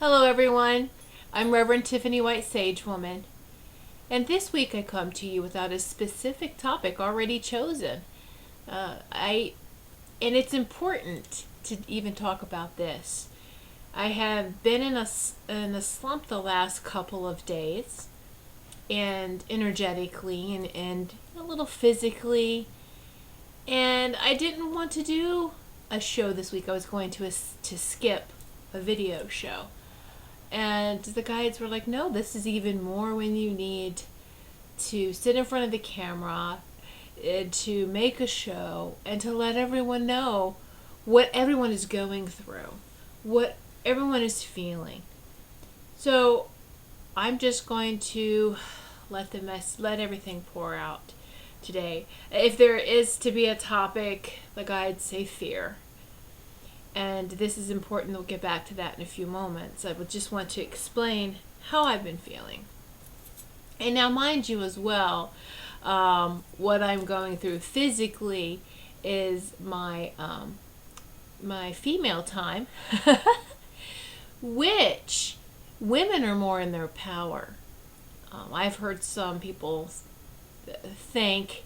Hello everyone, I'm Reverend Tiffany White Sage Woman, and this week I come to you without a specific topic already chosen. And it's important to even talk about this. I have been in a slump the last couple of days, and energetically and a little physically, and I didn't want to do a show this week. I was going to skip a video show. And the guides were like, no, this is even more when you need to sit in front of the camera to make a show and to let everyone know what everyone is going through, what everyone is feeling. So I'm just going to let everything pour out today. If there is to be a topic, the guides say fear. And this is important. We'll get back to that in a few moments. I would just want to explain how I've been feeling. And now, mind you as well, what I'm going through physically is my female time, which women are more in their power. I've heard some people think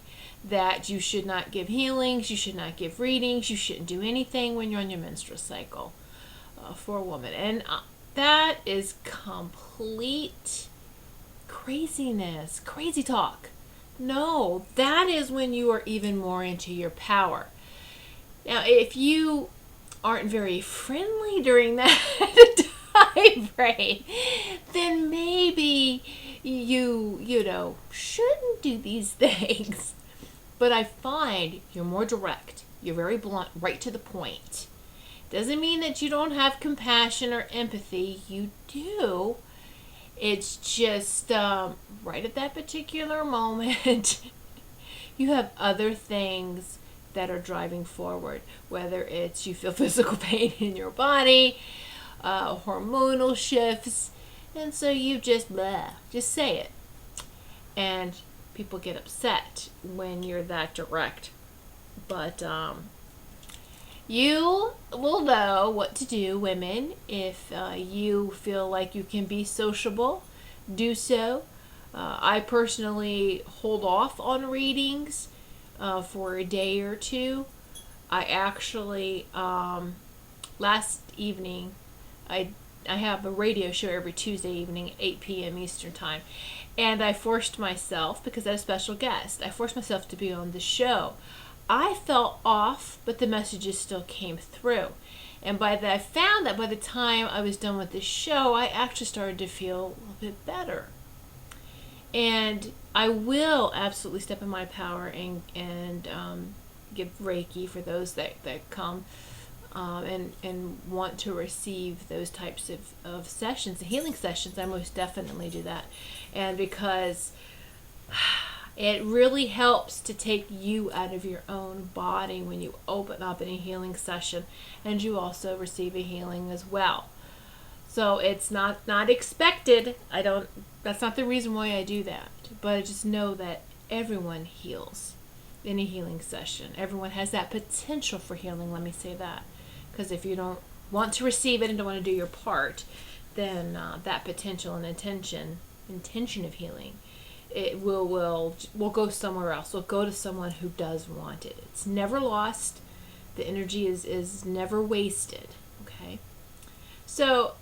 that you should not give healings, you should not give readings, you shouldn't do anything when you're on your menstrual cycle for a woman. And that is complete craziness, crazy talk. No, that is when you are even more into your power. Now, if you aren't very friendly during that time frame, then maybe you shouldn't do these things. But I find you're more direct. You're very blunt, right to the point. Doesn't mean that you don't have compassion or empathy. You do. It's just right at that particular moment, you have other things that are driving forward. Whether it's you feel physical pain in your body, hormonal shifts, and so you just say it. And people get upset when you're that direct. But you will know what to do, women. If you feel like you can be sociable, do so. I personally hold off on readings for a day or two. I actually, last evening, I have a radio show every Tuesday evening at 8 p.m. Eastern Time. And I forced myself, because I had a special guest, I forced myself to be on the show. I felt off, but the messages still came through. And I found that by the time I was done with the show, I actually started to feel a little bit better. And I will absolutely step in my power and give Reiki for those that come and want to receive those types of sessions, the healing sessions. I most definitely do that. And because it really helps to take you out of your own body when you open up in a healing session, and you also receive a healing as well. So it's not expected. That's not the reason why I do that. But I just know that everyone heals in a healing session. Everyone has that potential for healing, let me say that. Because if you don't want to receive it and don't want to do your part, then that potential and intention of healing, it will go somewhere else. Will go to someone who does want it. It's never lost. The energy is never wasted. Okay, so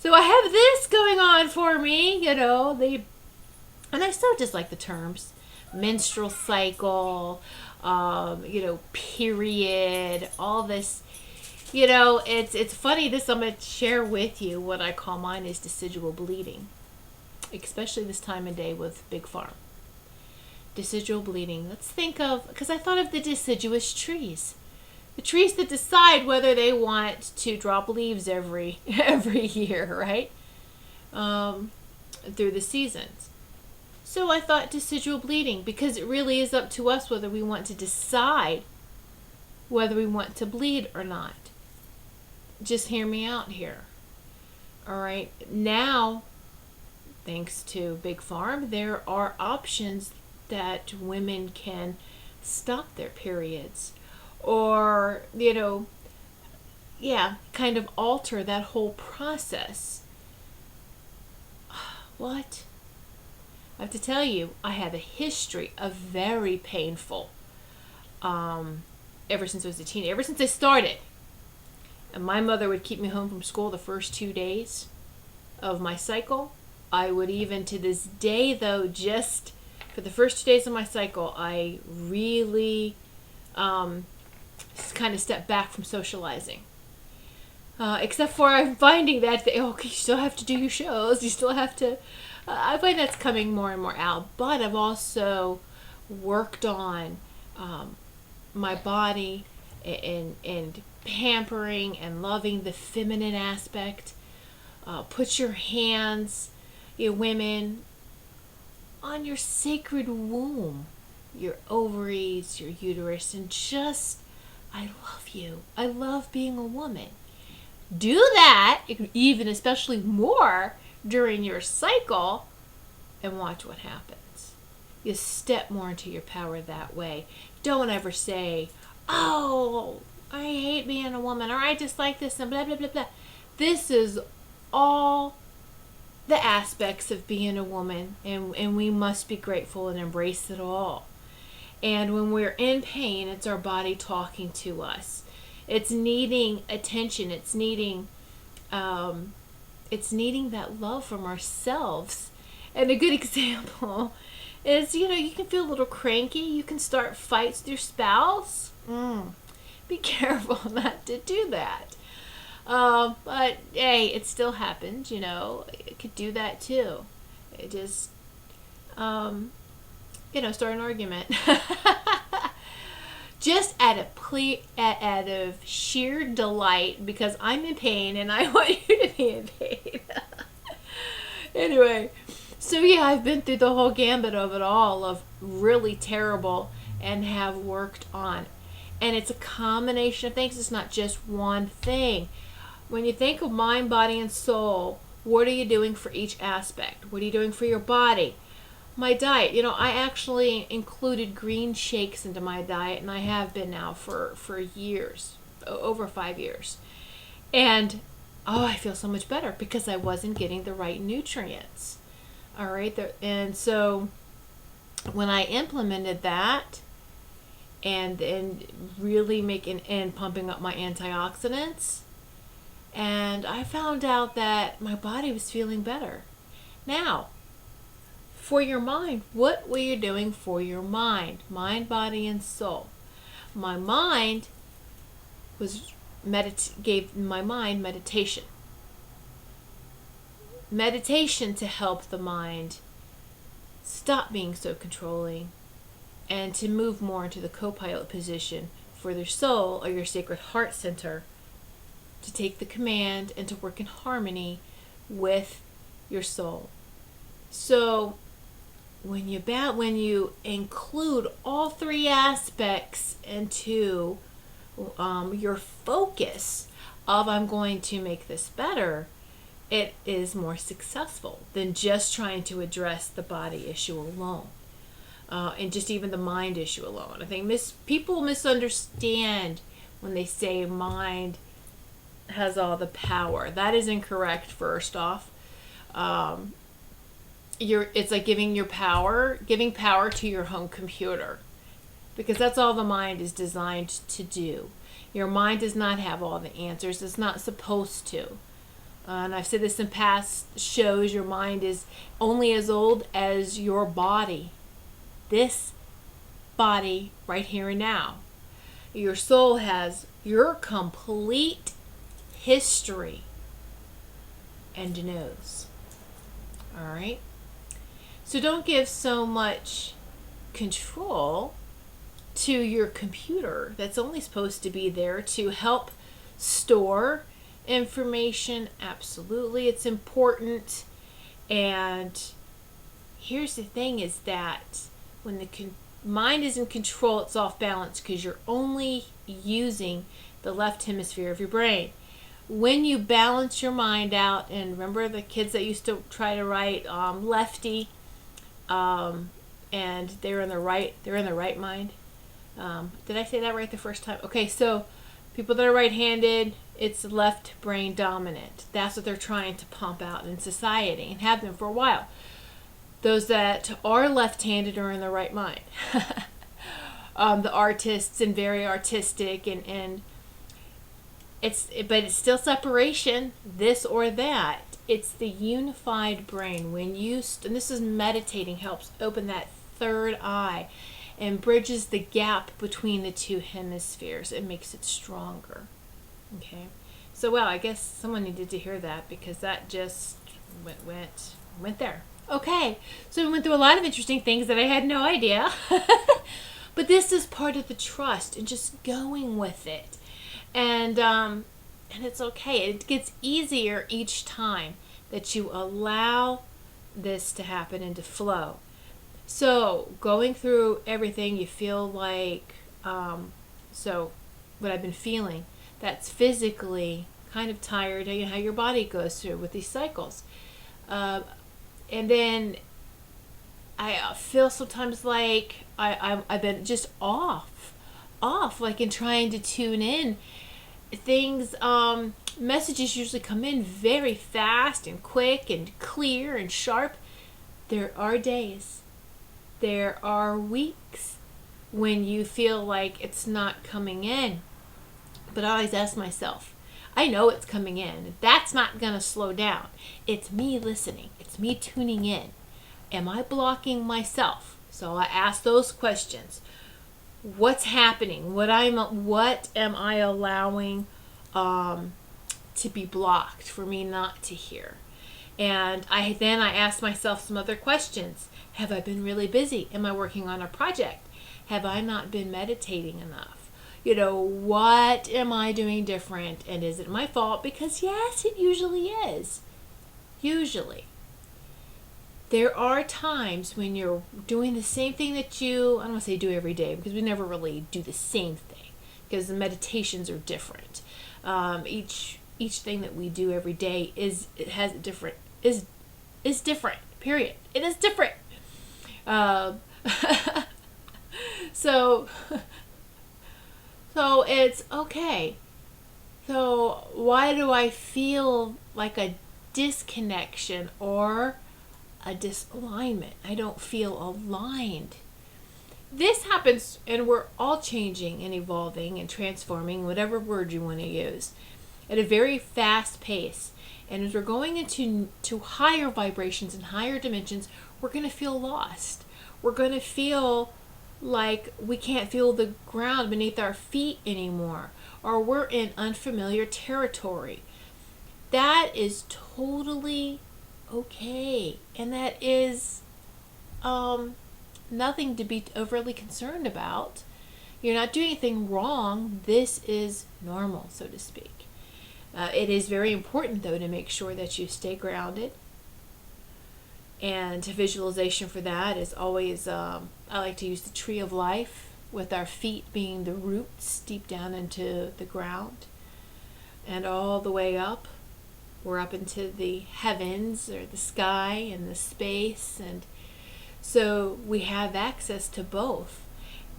I have this going on for me. And I still just like the terms menstrual cycle, period, all this. It's funny. I'm going to share with you what I call mine is decidual bleeding, especially this time of day with Big Farm. Decidual bleeding. Let's think of, because I thought of the deciduous trees. The trees that decide whether they want to drop leaves every year, right? Through the seasons. So I thought decidual bleeding, because it really is up to us whether we want to decide whether we want to bleed or not. Just hear me out here. All right. Now, thanks to Big Farm, there are options that women can stop their periods or, kind of alter that whole process What? I have to tell you, I have a history of very painful, ever since I was a teenager, ever since I started. And my mother would keep me home from school the first 2 days of my cycle. I would even to this day, though, just for the first 2 days of my cycle, I really kind of stepped back from socializing. Except for I'm finding that, okay, you still have to do your shows. You still have to. I find that's coming more and more out. But I've also worked on my body and pampering and loving the feminine aspect. Put your hands, you women, on your sacred womb, your ovaries, your uterus, and just, I love you. I love being a woman. Do that, even especially more during your cycle, and watch what happens. You step more into your power that way. Don't ever say, oh, I hate being a woman, or I just like this, and blah, blah, blah, blah. This is all the aspects of being a woman, and we must be grateful and embrace it all. And when we're in pain, it's our body talking to us. It's needing attention. It's needing that love from ourselves. And a good example is, you can feel a little cranky. You can start fights with your spouse. Be careful not to do that. But hey, it still happens. It could do that too. It just, start an argument. Just out of sheer delight, because I'm in pain and I want you to be in pain. Anyway, so yeah, I've been through the whole gambit of it all, of really terrible, and have worked on. And it's a combination of things. It's not just one thing. When you think of mind, body, and soul, what are you doing for each aspect? What are you doing for your body? My diet, I actually included green shakes into my diet, and I have been now for years, over 5 years. And, I feel so much better because I wasn't getting the right nutrients. All right. And so when I implemented that and really making and pumping up my antioxidants, and I found out that my body was feeling better. Now, for your mind, what were you doing for your mind? Mind, body, and soul. My mind gave my mind meditation. Meditation to help the mind stop being so controlling and to move more into the co-pilot position for their soul, or your sacred heart center, to take the command and to work in harmony with your soul. So when you include all three aspects into your focus of, I'm going to make this better, it is more successful than just trying to address the body issue alone, and just even the mind issue alone. I think people misunderstand when they say mind has all the power. That is incorrect. First off, it's like giving power to your home computer, because that's all the mind is designed to do. Your mind does not have all the answers. It's not supposed to. And I've said this in past shows, your mind is only as old as your body. This body right here and now. Your soul has your complete history and knows. All right? So don't give so much control to your computer that's only supposed to be there to help store information. Absolutely, it's important. And here's the thing, is that when the mind is in control, it's off balance because you're only using the left hemisphere of your brain. When you balance your mind out, and remember the kids that used to try to write lefty, and they're in the right mind. Did I say that right the first time? Okay, so people that are right-handed, It's left brain dominant. That's what they're trying to pump out in society and have been for a while. Those that are left-handed are in the right mind. The artists and very artistic, and but it's still separation, this or that. It's the unified brain. When you and this is meditating, helps open that third eye and bridges the gap between the two hemispheres. It makes it stronger. Okay, so well, I guess someone needed to hear that, because that just went there. Okay, so we went through a lot of interesting things that I had no idea. But this is part of the trust and just going with it. And it's okay. It gets easier each time that you allow this to happen and to flow. So going through everything, you feel like, so what I've been feeling, that's physically kind of tired, you know, how your body goes through with these cycles. And then I feel sometimes like I've been just off, like in trying to tune in. Things, messages usually come in very fast and quick and clear and sharp. There are days, there are weeks when you feel like it's not coming in. But I always ask myself, I know it's coming in. That's not going to slow down. It's me listening. It's me tuning in. Am I blocking myself? So I ask those questions. What's happening? What am I allowing to be blocked for me not to hear? And I ask myself some other questions. Have I been really busy? Am I working on a project? Have I not been meditating enough? You know, what am I doing different? And is it my fault? Because yes, it usually is. Usually. There are times when you're doing the same thing that I don't want to say do every day, because we never really do the same thing, because the meditations are different. Each thing that we do every day is different. Period. It is different. So it's okay. So why do I feel like a disconnection or a disalignment? I don't feel aligned. This happens, and we're all changing and evolving and transforming, whatever word you want to use, at a very fast pace. And as we're going into higher vibrations and higher dimensions, we're going to feel lost. We're going to feel like we can't feel the ground beneath our feet anymore, or we're in unfamiliar territory. That is totally okay, and that is nothing to be overly concerned about. You're not doing anything wrong. This is normal, so to speak. It is very important, though, to make sure that you stay grounded. And visualization for that is always, I like to use the tree of life, with our feet being the roots deep down into the ground. And all the way up, we're up into the heavens, or the sky and the space. And so we have access to both,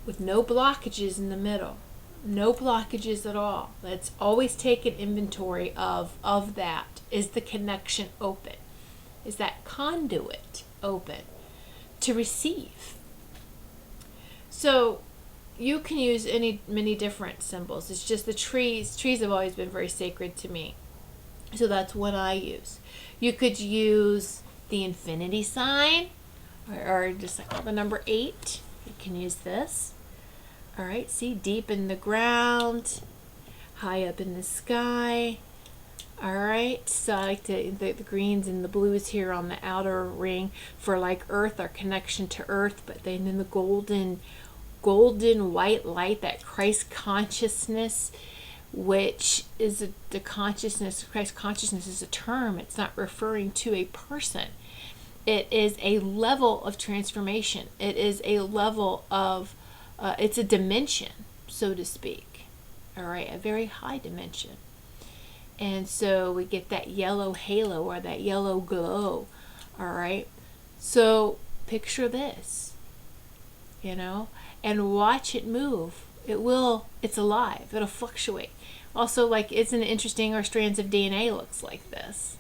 with no blockages in the middle. No blockages at all. Let's always take an inventory of that. Is the connection open? Is that conduit open to receive? So you can use many different symbols. It's just the trees. Trees have always been very sacred to me. So that's what I use. You could use the infinity sign, or just like the number 8. You can use this. All right, see, deep in the ground, high up in the sky. All right, so I like the greens and the blues here on the outer ring for like Earth, our connection to Earth, but then the golden white light, that Christ consciousness, which is the consciousness. Christ consciousness is a term. It's not referring to a person. It is a level of transformation. It is a level of it's a dimension, so to speak. All right, a very high dimension. And so we get that yellow halo, or that yellow glow. All right, so picture this, and watch it move. It's alive. It'll fluctuate. Also, like, isn't it interesting our strands of DNA looks like this?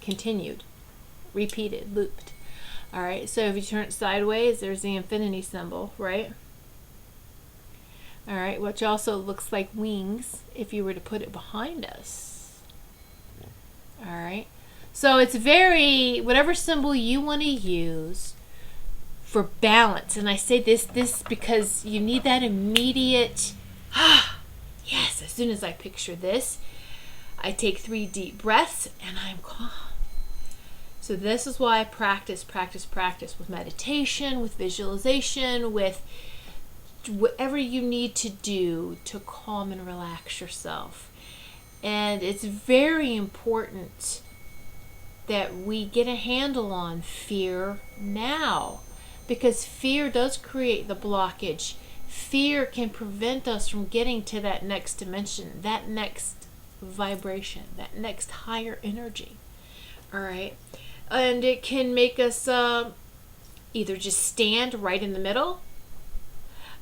Continued, repeated, looped. All right, so if you turn it sideways, there's the infinity symbol, right? All right, which also looks like wings if you were to put it behind us. All right, so it's very, whatever symbol you want to use for balance. And I say this because you need that immediate, yes, as soon as I picture this, I take 3 deep breaths and I'm calm. So this is why I practice with meditation, with visualization, with whatever you need to do to calm and relax yourself. And it's very important that we get a handle on fear now, because fear does create the blockage. Fear can prevent us from getting to that next dimension, that next vibration, that next higher energy. All right. And it can make us either just stand right in the middle,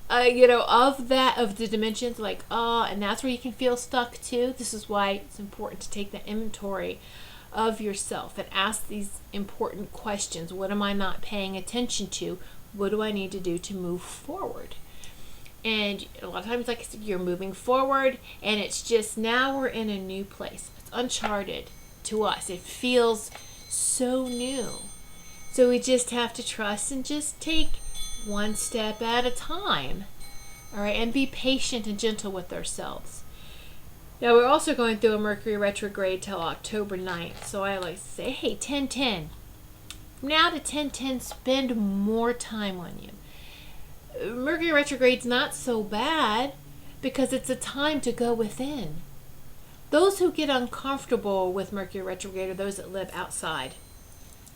of the dimensions, like, and that's where you can feel stuck too. This is why it's important to take the inventory of yourself and ask these important questions. What am I not paying attention to? What do I need to do to move forward? And a lot of times, like I said, you're moving forward and it's just now we're in a new place. It's uncharted to us. It feels so new. So we just have to trust and just take one step at a time. All right, and be patient and gentle with ourselves. Now, we're also going through a Mercury retrograde till October 9th. So I like to say, hey, 10-10. From now to 10-10, spend more time on you. Mercury retrograde's not so bad because it's a time to go within. Those who get uncomfortable with Mercury retrograde are those that live outside.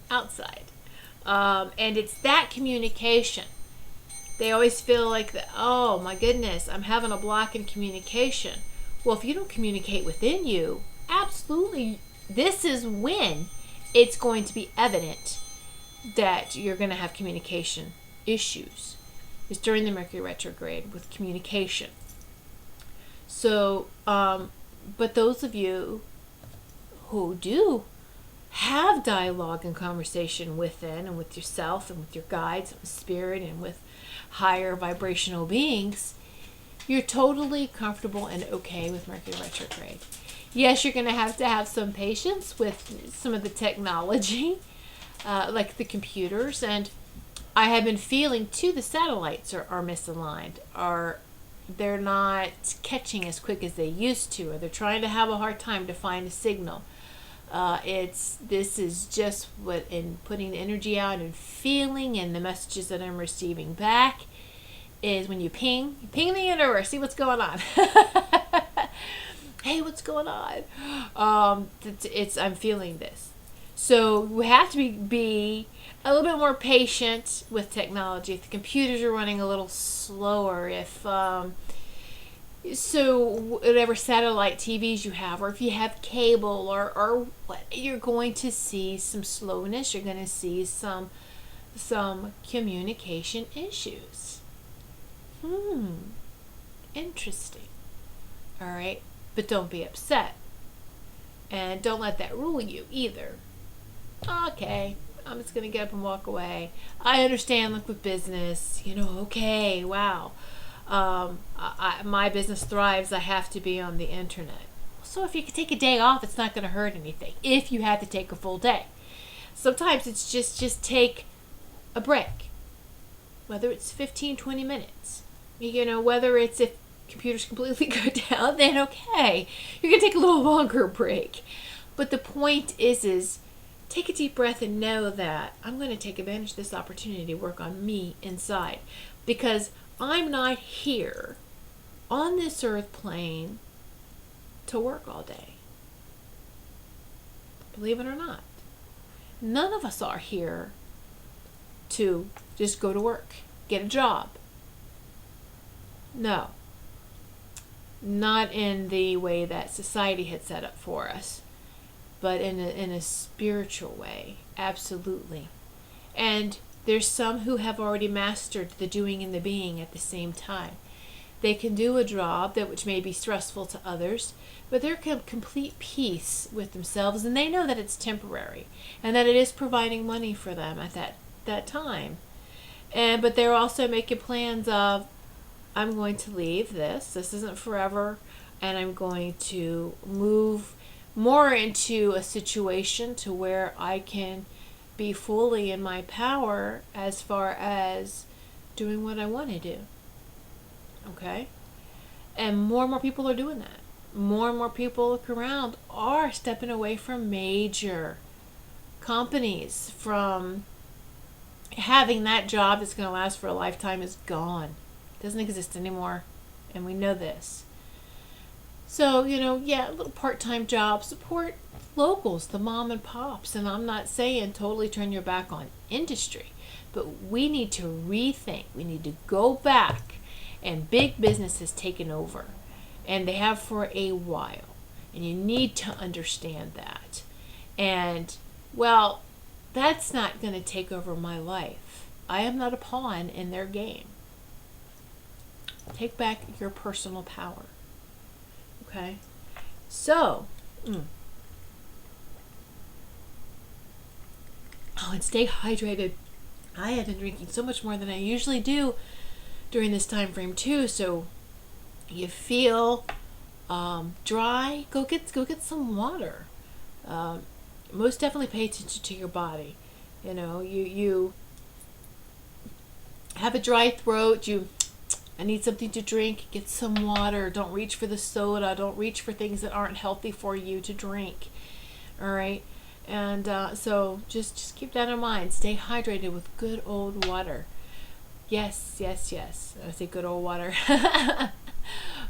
And it's that communication. They always feel like, oh my goodness, I'm having a block in communication. Well, if you don't communicate within you, absolutely, this is when it's going to be evident that you're going to have communication issues. It's during the Mercury retrograde with communication. So, but those of you who do have dialogue and conversation within and with yourself and with your guides and with spirit and with higher vibrational beings, you're totally comfortable and okay with Mercury retrograde. Yes, you're going to have some patience with some of the technology, like the computers, and I have been feeling too the satellites are misaligned, they're not catching as quick as they used to, or they're trying to have a hard time to find a signal. This is just what in putting the energy out and feeling, and the messages that I'm receiving back is when you ping the universe, see what's going on. Hey, what's going on? I'm feeling this. So we have to be a little bit more patient with technology. If the computers are running a little slower, so whatever satellite TVs you have, or if you have cable, or what, you're going to see some slowness. You're going to see some communication issues. Interesting. All right, but don't be upset, and don't let that rule you either. Okay, I'm just gonna get up and walk away. I understand, like with business, okay, wow. My business thrives, I have to be on the internet. So if you could take a day off, it's not going to hurt anything. If you have to take a full day, sometimes it's just take a break, whether it's 15-20 minutes, whether it's if computers completely go down, then okay, you're going to take a little longer break. But the point is take a deep breath and know that I'm going to take advantage of this opportunity to work on me inside, because I'm not here on this earth plane to work all day. Believe it or not. None of us are here to just go to work, get a job. No. Not in the way that society had set up for us, but in a spiritual way, absolutely. And there's some who have already mastered the doing and the being at the same time. They can do a job that which may be stressful to others, but they're complete peace with themselves, and they know that it's temporary and that it is providing money for them at that time. But they're also making plans of, I'm going to leave this. This isn't forever, and I'm going to move more into a situation to where I can be fully in my power as far as doing what I want to do. Okay? And more people are doing that. More and more people look around are stepping away from major companies, from having that job that's going to last for a lifetime is gone. It doesn't exist anymore, and we know this. So, a little part-time job, support locals, the mom and pops. And I'm not saying totally turn your back on industry, but we need to rethink. We need to go back, and big business has taken over, and they have for a while, and you need to understand that. And, well, that's not going to take over my life. I am not a pawn in their game. Take back your personal power. Okay? So, oh, and stay hydrated. I have been drinking so much more than I usually do during this time frame too. So, you feel dry, go get some water. Most definitely pay attention to your body. You have a dry throat, I need something to drink, get some water. Don't reach for the soda. Don't reach for things that aren't healthy for you to drink. All right? And so just keep that in mind. Stay hydrated with good old water. Yes. I say good old water.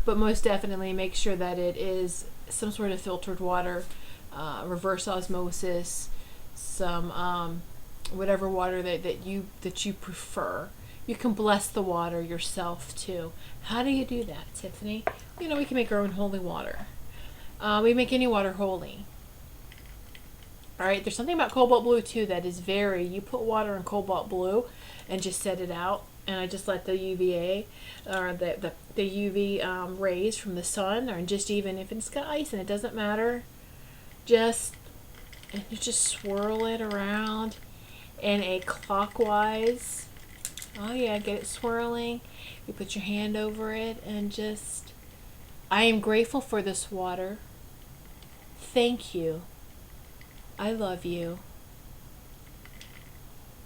But most definitely make sure that it is some sort of filtered water, reverse osmosis, some whatever water that you prefer. You can bless the water yourself too. How do you do that, Tiffany? We can make our own holy water. We make any water holy. All right, there's something about cobalt blue too that is you put water in cobalt blue and just set it out, and I just let the UVA or the UV rays from the sun, or just even if it's got ice and it doesn't matter, just swirl it around in a clockwise. Oh yeah, get it swirling. You put your hand over it and I am grateful for this water. Thank you. I love you.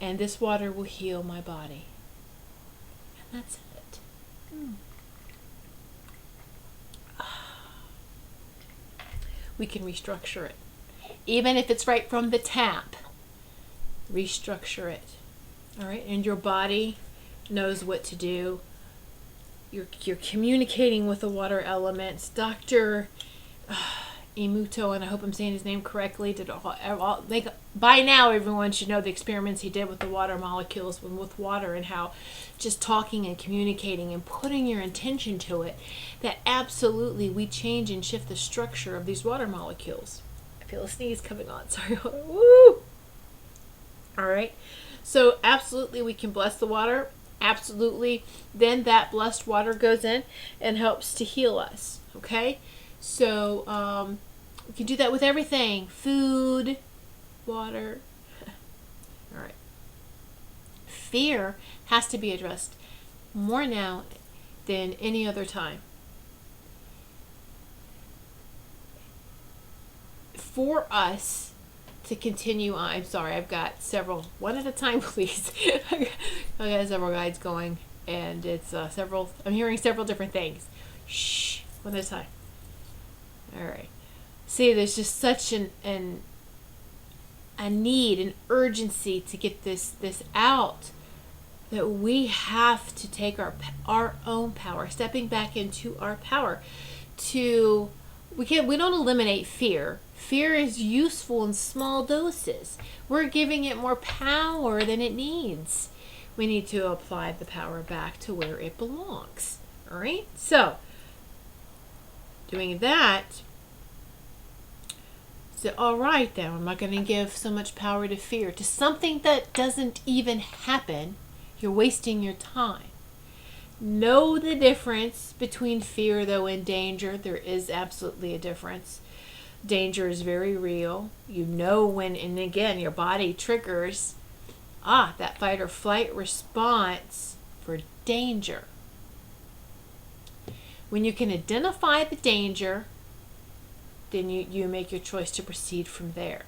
And this water will heal my body. And that's it. We can restructure it. Even if it's right from the tap, restructure it. All right, and your body knows what to do. You're communicating with the water elements. Dr. Imuto, and I hope I'm saying his name correctly, by now everyone should know the experiments he did with the water molecules, with water, and how just talking and communicating and putting your intention to it, that absolutely we change and shift the structure of these water molecules. I feel a sneeze coming on. Sorry. Woo! All right. So absolutely we can bless the water. Absolutely. Then that blessed water goes in and helps to heal us. Okay? So we can do that with everything. Food, water. All right. Fear has to be addressed more now than any other time. For us to continue on, I'm sorry, I've got several, one at a time please. I got several guides going, and it's I'm hearing several different things. Shh, one at a time. All right. See, there's just such a need, an urgency to get this out, that we have to take our own power, stepping back into our power. We don't eliminate fear. Fear is useful in small doses. We're giving it more power than it needs. We need to apply the power back to where it belongs. All right? So, doing that, so all right then, I'm not going to give so much power to fear, to something that doesn't even happen. You're wasting your time. Know the difference between fear, though, and danger. There is absolutely a difference. Danger is very real. You know when, and again, your body triggers that fight or flight response for danger. When you can identify the danger, then you make your choice to proceed from there.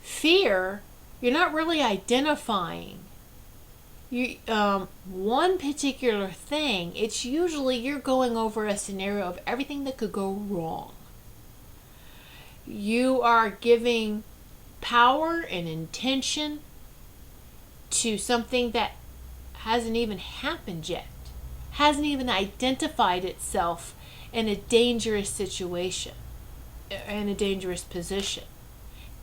Fear, you're not really identifying one particular thing. It's usually you're going over a scenario of everything that could go wrong. You are giving power and intention to something that hasn't even happened yet, hasn't even identified itself in a dangerous situation, in a dangerous position.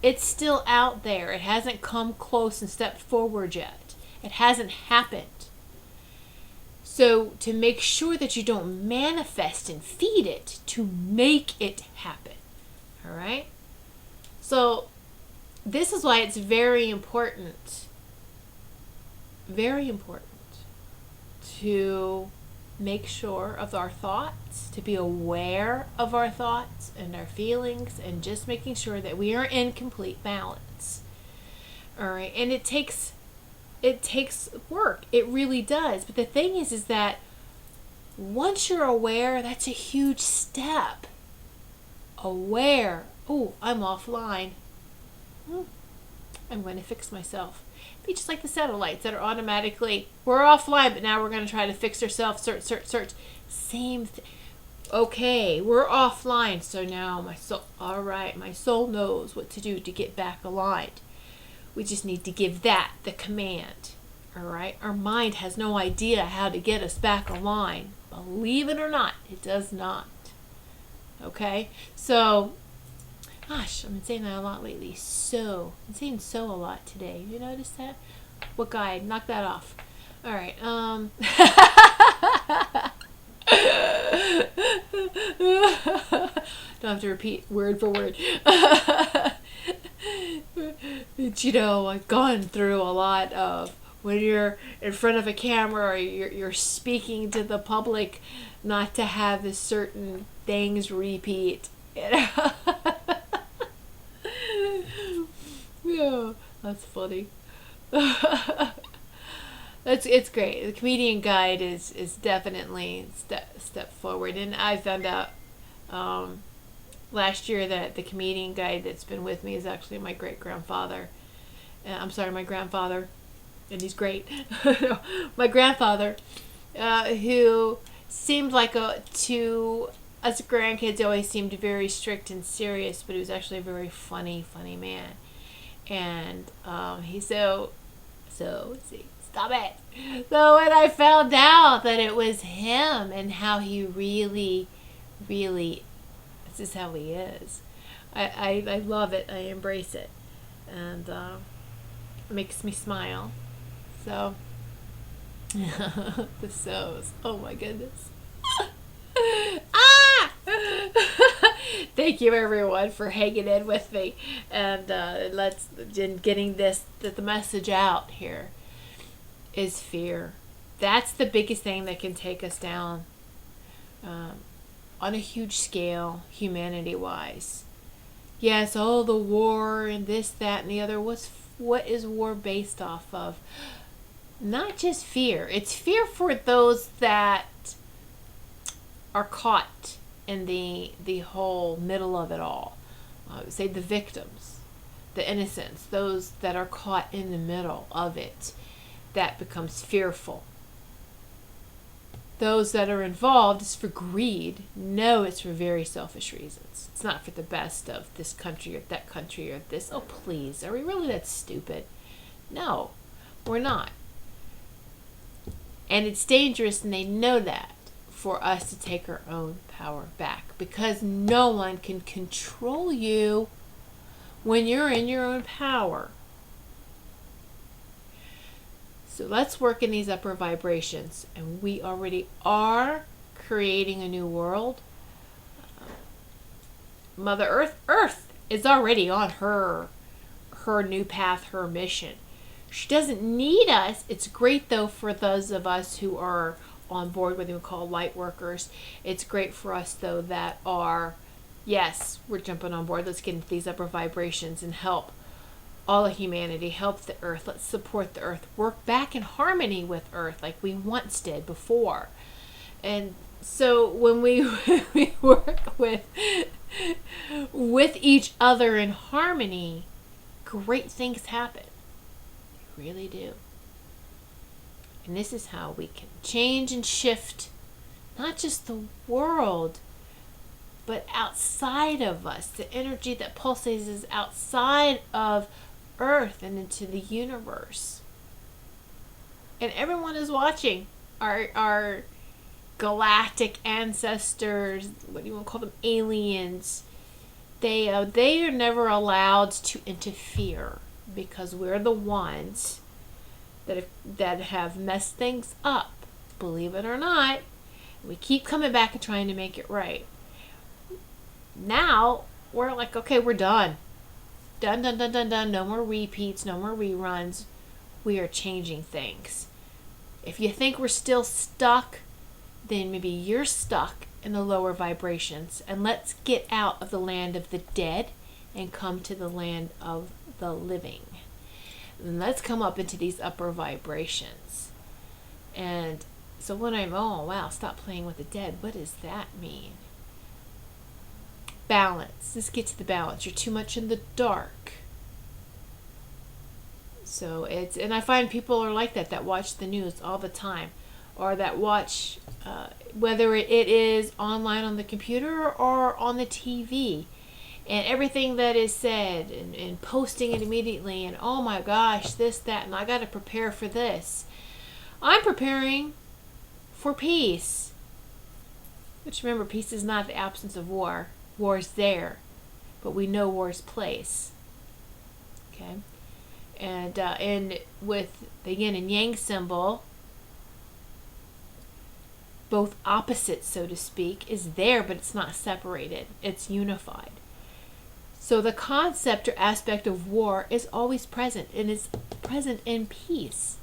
It's still out there. It hasn't come close and stepped forward yet. It hasn't happened. So to make sure that you don't manifest and feed it, to make it happen. All right? So this is why it's very important to make sure of our thoughts, to be aware of our thoughts and our feelings, and just making sure that we are in complete balance. All right, and it takes work. It really does. But the thing is that once you're aware, that's a huge step. Aware. Oh, I'm offline. I'm going to fix myself. Be just like the satellites that are automatically, we're offline, but now we're going to try to fix ourselves. Search. Same thing. Okay, we're offline, so now my soul knows what to do to get back aligned. We just need to give that the command. All right, our mind has no idea how to get us back aligned. Believe it or not, it does not. Okay, so gosh, I've been saying that a lot lately. I'm saying so a lot today. You notice that? What guy? Knock that off. All right. Don't have to repeat word for word. But, I've gone through a lot of when you're in front of a camera or you're speaking to the public, not to have the certain things repeat. Yeah, that's funny. It's great. The comedian guide is definitely step forward, and I found out last year that the comedian guide that's been with me is actually my grandfather, and he's great. My grandfather, who seemed like to us grandkids always seemed very strict and serious, but he was actually a very funny man. And he's so stop it. So when I found out that it was him and how he really, this is how he is, I love it. I embrace it, and it makes me smile. So the so's, oh my goodness. Thank you everyone for hanging in with me, and getting the message out here is fear. That's the biggest thing that can take us down on a huge scale, humanity wise. Yes, the war and this, that, and the other. What is war based off of? Not just fear. It's fear for those that are caught in the whole middle of it all. Say the victims, the innocents, those that are caught in the middle of it, that becomes fearful. Those that are involved is for greed. No, it's for very selfish reasons. It's not for the best of this country or that country or this. Oh, please, are we really that stupid? No, we're not. And it's dangerous, and they know that, for us to take our own power back, because no one can control you when you're in your own power. So let's work in these upper vibrations, and we already are creating a new world. Mother Earth is already on her new path, her mission. She doesn't need us. It's great though for those of us who are on board, what we call light workers. It's great for us though that are, yes, we're jumping on board. Let's get into these upper vibrations and help all of humanity, help the earth. Let's support the earth. Work back in harmony with earth like we once did before. And so when we, we work with each other in harmony, great things happen. They really do. And this is how we can change and shift not just the world, but outside of us. The energy that pulsates is outside of Earth and into the universe. And everyone is watching. Our galactic ancestors, what do you want to call them, aliens, they are never allowed to interfere because we're the ones that have messed things up, believe it or not. We keep coming back and trying to make it right. Now we're like, okay, we're done. Done. No more repeats, no more reruns. We are changing things. If you think we're still stuck, then maybe you're stuck in the lower vibrations. And let's get out of the land of the dead and come to the land of the living. And let's come up into these upper vibrations. And so when oh wow, stop playing with the dead, what does that mean? Balance. Let's get to the balance. You're too much in the dark. So and I find people are like that watch the news all the time, or that watch, whether it is online on the computer or on the TV, and everything that is said and posting it immediately, and oh my gosh, this, that, and I got to prepare for this. I'm preparing for peace. Which, remember, peace is not the absence of war. War is there, but we know war's place. Okay, and with the yin and yang symbol, both opposites, so to speak, is there, but it's not separated. It's unified. So the concept or aspect of war is always present, and is present in peace.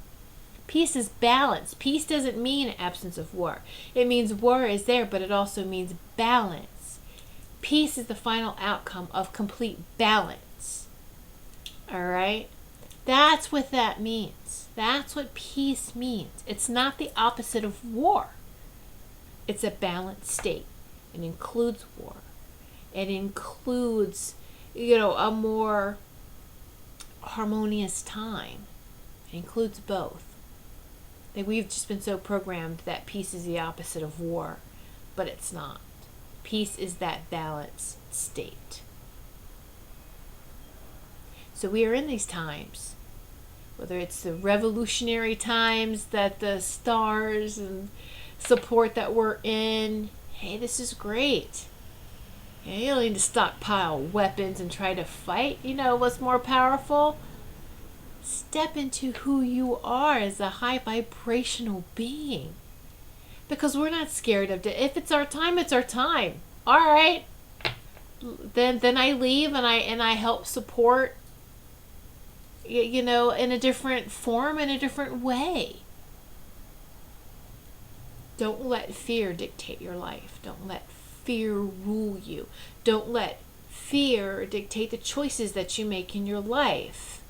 Peace is balance. Peace doesn't mean absence of war. It means war is there, but it also means balance. Peace is the final outcome of complete balance. All right? That's what that means. That's what peace means. It's not the opposite of war. It's a balanced state. It includes war. It includes, a more harmonious time. It includes both. We've just been so programmed that peace is the opposite of war, but it's not. Peace is that balanced state. So we are in these times, whether it's the revolutionary times that the stars and support that we're in. Hey, this is great. You don't need to stockpile weapons and try to fight. What's more powerful? Step into who you are as a high vibrational being. Because we're not scared of it. If it's our time, it's our time. All right. Then I leave and I help support, in a different form, in a different way. Don't let fear dictate your life. Don't let fear rule you. Don't let fear dictate the choices that you make in your life.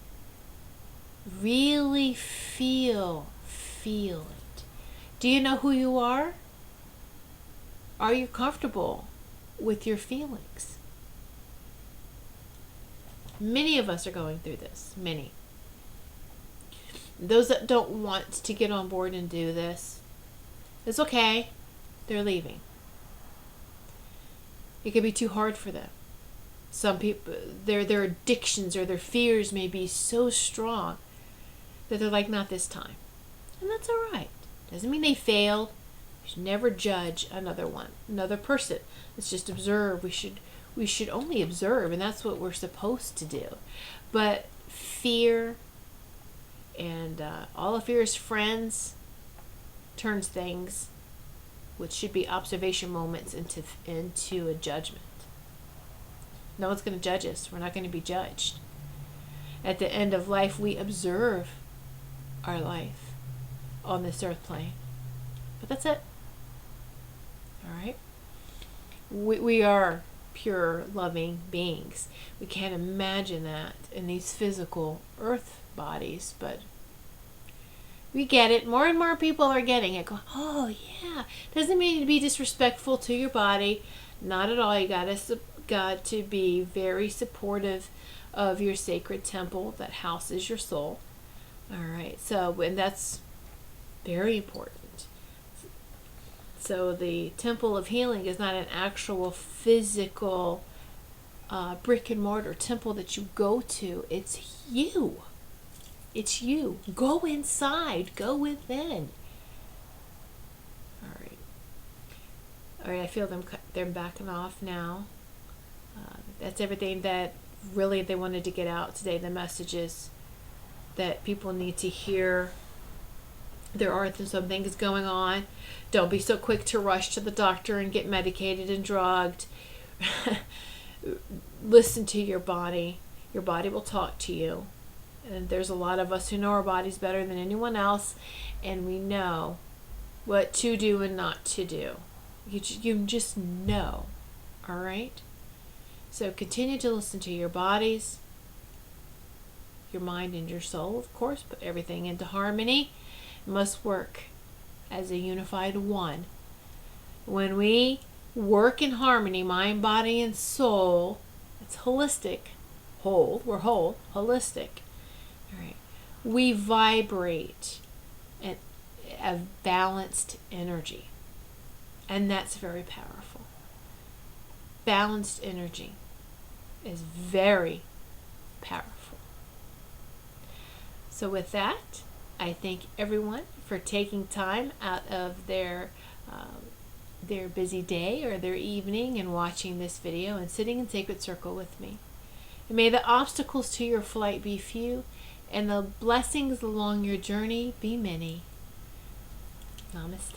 Really feel it. Do you know who you are? Are you comfortable with your feelings? Many of us are going through this. Many. Those that don't want to get on board and do this, it's okay. They're leaving. It could be too hard for them. Some people, their addictions or their fears may be so strong that they're like, not this time. And that's all right. Doesn't mean they failed. We should never judge another person. Let's just observe. We should only observe, and that's what we're supposed to do. But fear and all of fear's friends turns things, which should be observation moments, into a judgment. No one's going to judge us. We're not going to be judged. At the end of life, we observe our life on this earth plane. But that's it. All right? We are pure, loving beings. We can't imagine that in these physical earth bodies, but we get it. More and more people are getting it. Going, oh yeah. Doesn't mean to be disrespectful to your body. Not at all. You got to be very supportive of your sacred temple that houses your soul. All right. So, and that's very important. So the temple of healing is not an actual physical brick and mortar temple that you go to. It's you. It's you. Go inside. Go within. All right. All right. I feel they're backing off now. That's everything that really they wanted to get out today. The messages that people need to hear. There are some things going on. Don't be so quick to rush to the doctor and get medicated and drugged. Listen to your body. Your body will talk to you. And there's a lot of us who know our bodies better than anyone else, and we know what to do and not to do. You just know. All right? So continue to listen to your bodies, your mind, and your soul, of course. Put everything into harmony. Must work as a unified one. When we work in harmony, mind, body, and soul, it's holistic. Whole. We're whole. Holistic. All right. We vibrate a balanced energy. And that's very powerful. Balanced energy is very powerful. So with that, I thank everyone for taking time out of their busy day or their evening and watching this video and sitting in sacred circle with me. And may the obstacles to your flight be few and the blessings along your journey be many. Namaste.